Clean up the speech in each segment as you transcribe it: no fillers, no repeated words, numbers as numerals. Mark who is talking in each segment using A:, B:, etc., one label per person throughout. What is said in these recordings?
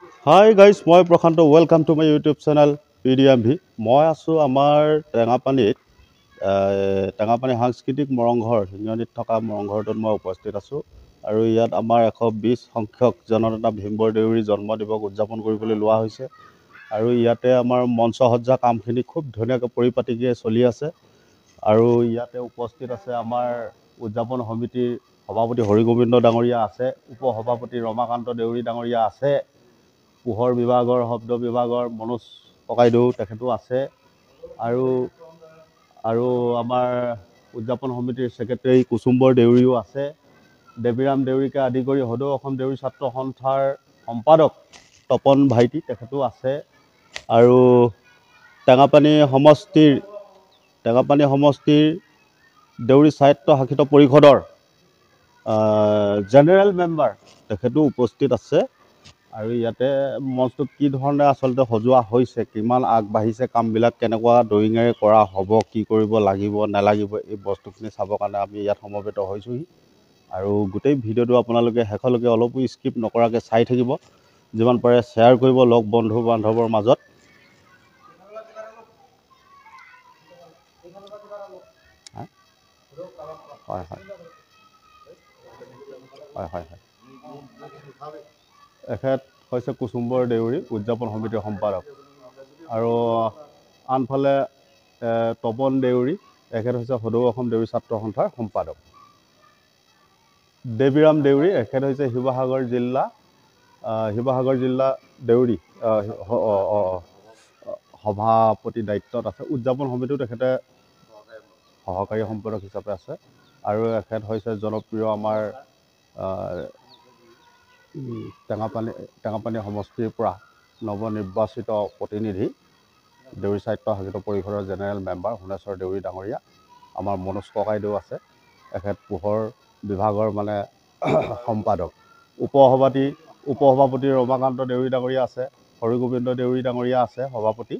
A: Hi guys, মই প্ৰশান্ত welcome to my YouTube channel PDMV। মই আছো আমাৰ টেঙাপানী সাংস্কৃতিক মৰংঘৰ হিঙনিত থকা মৰংঘৰটোত মই উপস্থিত আছো আৰু ইয়াত আমাৰ 120 সংখ্যক জননেতা ভীমবৰ দেউৰী জন্ম দিৱস উদযাপন কৰিবলৈ লোৱা হৈছে আৰু ইয়াতে আমাৰ মঞ্চসজ্জা কামখিনি খুব ধুনীয়াকৈ পৰিপাটিকৈ চলি আছে আৰু ইয়াতে উপস্থিত আছে আমাৰ উদযাপন সমিতিৰ সভাপতি হৰিগোবিন্দ ডাঙৰীয়া আছে, উপসভাপতি ৰমাকান্ত দেউৰী ডাঙৰীয়া আছে, পোহৰ বিভাগৰ শব্দ বিভাগৰ মনোজ ককাইদেউ তেখেতো আছে আৰু আমাৰ উদযাপন সমিতিৰ ছেক্ৰেটাৰী কুসুম্বৰ দেউৰীও আছে, দেৱীৰাম দেউৰীকে আদি কৰি সদৌ অসম দেউৰী ছাত্ৰ সন্থাৰ সম্পাদক তপন ভাইটি তেখেতো আছে আৰু টেঙাপানী সমষ্টিৰ দেউৰী সাহিত্য শাসিত পৰিষদৰ জেনেৰেল মেম্বাৰ তেখেতো উপস্থিত আছে আৰু ইয়াতে মঞ্চটো কি ধৰণে আচলতে সজোৱা হৈছে, কিমান আগবাঢ়িছে কামবিলাক, কেনেকুৱা ড্ৰয়িঙেৰে কৰা হ'ব, কি কৰিব লাগিব নালাগিব, এই বস্তুখিনি চাবৰ কাৰণে আমি ইয়াত সমবেত হৈছোঁহি আৰু গোটেই ভিডিঅ'টো আপোনালোকে শেষলৈকে অলপো স্কিপ নকৰাকৈ চাই থাকিব, যিমান পাৰে শ্বেয়াৰ কৰিব লগ বন্ধু বান্ধৱৰ মাজত। হয় হয় হয় হয় হয় এখেত হৈছে কুসুম্বৰ দেউৰী উদযাপন সমিতিৰ সম্পাদক আৰু আনফালে তপন দেউৰী এখেত হৈছে সদৌ অসম দেউৰী ছাত্ৰ সন্থাৰ সম্পাদক। দেৱীৰাম দেউৰী এখেত হৈছে শিৱসাগৰ জিলা দেউৰী সভাপতি দায়িত্বত আছে, উদযাপন সমিতিও তেখেতে সহকাৰী সম্পাদক হিচাপে আছে আৰু এখেত হৈছে জনপ্ৰিয় আমাৰ টেঙাপানী সমষ্টিৰ পৰা নৱনিৰ্বাচিত প্ৰতিনিধি দেউৰী সাহিত্য শাসিত পৰিষদৰ জেনেৰেল মেম্বাৰ সোণেশ্বৰ দেউৰী ডাঙৰীয়া, আমাৰ মনোজ ককাইদেউ আছে, এখেত পোহৰ বিভাগৰ মানে সম্পাদক, উপসভাপতি ৰমাকান্ত দেউৰী ডাঙৰীয়া আছে, হৰিগোবিন্দ দেউৰী ডাঙৰীয়া আছে সভাপতি।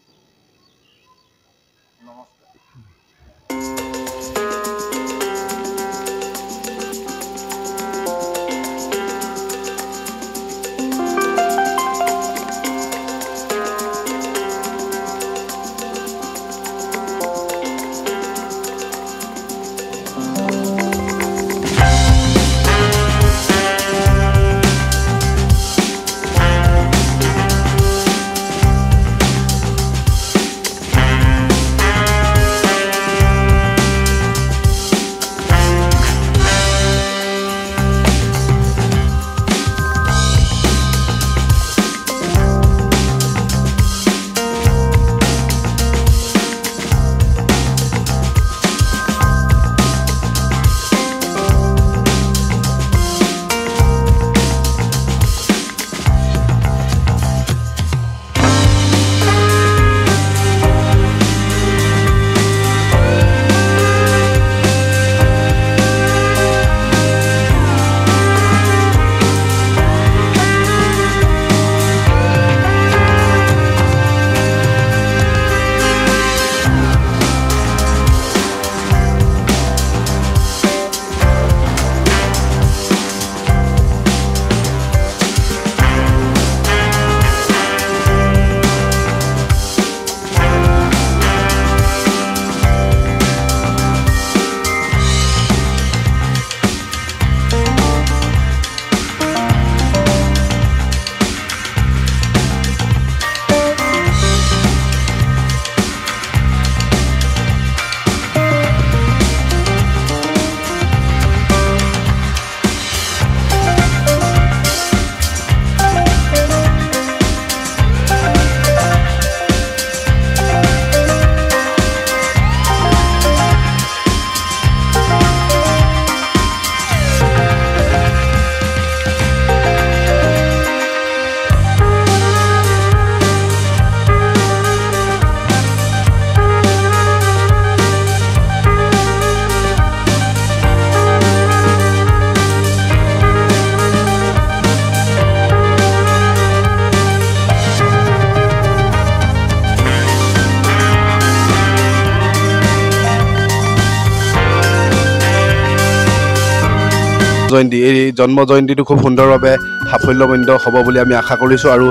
B: জয়ন্তী, এই জন্ম জয়ন্তীটো খুব সুন্দৰভাৱে সাফল্যমণ্ডিত হ'ব বুলি আমি আশা কৰিছোঁ আৰু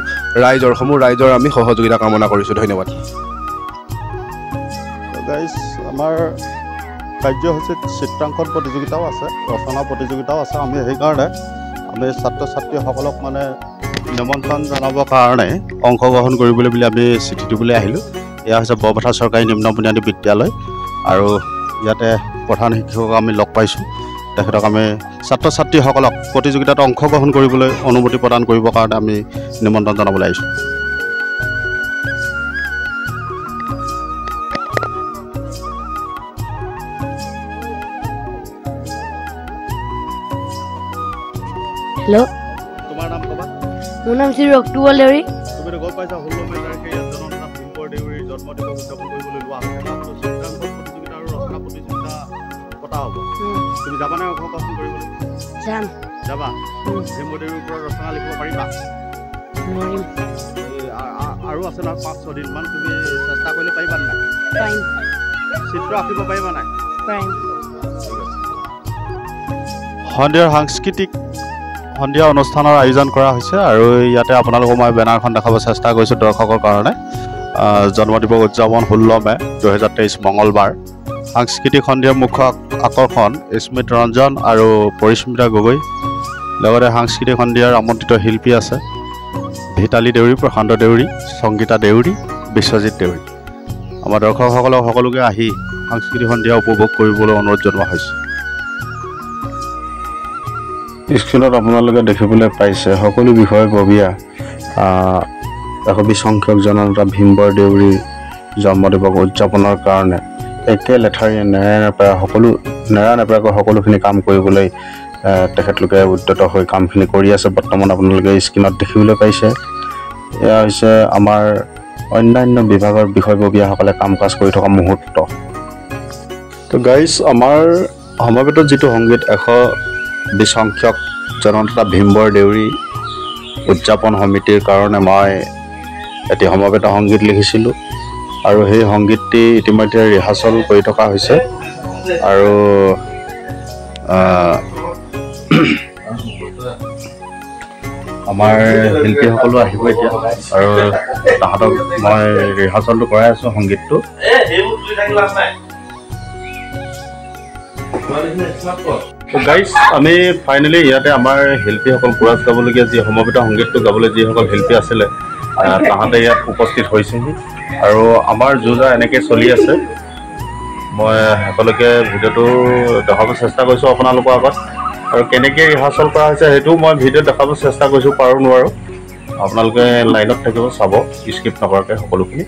B: ৰাইজৰ আমি সহযোগিতা কামনা কৰিছোঁ। ধন্যবাদ।
A: গাইজ আমাৰ কাৰ্যসূচীত চিত্ৰাংকন প্ৰতিযোগিতাও আছে, ৰচনা প্ৰতিযোগিতাও আছে। আমি সেইকাৰণে আমি ছাত্ৰ ছাত্ৰীসকলক মানে নিমন্ত্ৰণ জনাবৰ কাৰণে অংশগ্ৰহণ কৰিবলৈ বুলি আমি চিঠি দিবলৈ আহিলোঁ। এয়া হৈছে বৰপথাৰ চৰকাৰী নিম্ন বুনিয়াদী বিদ্যালয় আৰু ইয়াতে প্ৰধান শিক্ষকক আমি লগ পাইছোঁ। তেখেতক আমি ছাত্ৰ ছাত্ৰীসকলক প্ৰতিযোগিতাত অংশগ্ৰহণ কৰিবলৈ অনুমতি প্ৰদান কৰিবৰ কাৰণে আমি নিমন্ত্ৰণ জনাবলৈ আহিছোঁ।
C: হেল্ল',
A: তোমাৰ নাম ক'বা?
C: মোৰ নাম শ্ৰী ৰক্তুবল দেউৰী।
A: তুমিতো গম পাইছা 16 মে তাৰিখে ইয়াত জননেতা ভীমবৰ দেউৰীৰ জন্মদিৱস উদযাপন কৰিবলৈ লোৱা হৈছে। তাতো চিত্ৰাংকন প্ৰতিযোগিতা আৰু ৰচনা প্ৰতিযোগিতা পতা হ'ব। তুমি যাবানে অংশগ্ৰহণ কৰিবলৈ?
C: যাম।
A: যাবা? ভীমবৰ দেউৰীৰ ওপৰত ৰচনা লিখিব পাৰিবা?
C: নোৱাৰিম।
A: আৰু আছে নহয় 5-6 দিনমান, তুমি চেষ্টা কৰিলে পাৰিবা নাই?
C: পাৰিম।
A: চিত্ৰ আঁকিব পাৰিবা নাই?
C: পাৰিম।
A: সন্ধিয়াৰ সাংস্কৃতিক সন্ধিয়া অনুষ্ঠানৰ আয়োজন কৰা হৈছে আৰু ইয়াতে আপোনালোকক মই বেনাৰখন দেখাব চেষ্টা কৰিছোঁ দৰ্শকৰ কাৰণে। জন্মদিৱস উদযাপন 16 মে 2023 মঙলবাৰ। সাংস্কৃতিক সন্ধিয়াৰ মুখ্য আকৰ্ষণ স্মৃত ৰঞ্জন আৰু পৰিস্মিতা গগৈ। লগতে সাংস্কৃতিক সন্ধিয়াৰ আমন্ত্ৰিত শিল্পী আছে ভিতালী দেউৰী, প্ৰশান্ত দেউৰী, সংগীতা দেউৰী, বিশ্বজিৎ দেউৰী। আমাৰ দৰ্শকসকলক সকলোকে আহি সাংস্কৃতিক সন্ধিয়া উপভোগ কৰিবলৈ অনুৰোধ জনোৱা হৈছে। স্ক্ৰীণত আপোনালোকে দেখিবলৈ পাইছে সকলো বিষয়ববীয়া 120 সংখ্যক জননেতা ভীমবৰ দেউৰীৰ জন্মদিৱস উদযাপনৰ কাৰণে একে লেঠাৰীয়ে নেৰা নেপেৰাকৈ সকলোখিনি কাম কৰিবলৈ তেখেতলোকে উদ্যত হৈ কামখিনি কৰি আছে। বৰ্তমান আপোনালোকে স্ক্ৰীণত দেখিবলৈ পাইছে এয়া হৈছে আমাৰ অন্যান্য বিভাগৰ বিষয়ববীয়াসকলে কাম কাজ কৰি থকা মুহূৰ্ত। তো গাইজ, আমাৰ সমবেত যিটো সংগীত 120 সংখ্যক জননেতা ভীমবৰ দেউৰী উদযাপন সমিতিৰ কাৰণে মই এটি সমবেত সংগীত লিখিছিলোঁ আৰু সেই সংগীতটি ইতিমধ্যে ৰিহাৰ্চল কৰি থকা হৈছে আৰু আমাৰ শিল্পীসকলো আহিব এতিয়া আৰু তাহাঁতক মই ৰিহাৰ্চলটো কৰাই আছোঁ সংগীতটো। গাইজ, আমি ফাইনেলি ইয়াতে আমাৰ শিল্পীসকল কোৰাছ গাবলগীয়া যি সমবেত সংগীতটো গাবলৈ যিসকল শিল্পী আছিলে তাহাঁতে ইয়াত উপস্থিত হৈছেহি আৰু আমাৰ যো-জা এনেকৈ চলি আছে। মই সকলোকে ভিডিঅ'টো দেখাব চেষ্টা কৰিছোঁ আপোনালোকৰ আগত আৰু কেনেকৈ ৰিহাৰ্চল কৰা হৈছে সেইটোও মই ভিডিঅ'ত দেখাব চেষ্টা কৰিছোঁ, পাৰোঁ নোৱাৰোঁ। আপোনালোকে লাইনত থাকিব, চাব, স্কিপ নকৰাকৈ সকলোখিনি।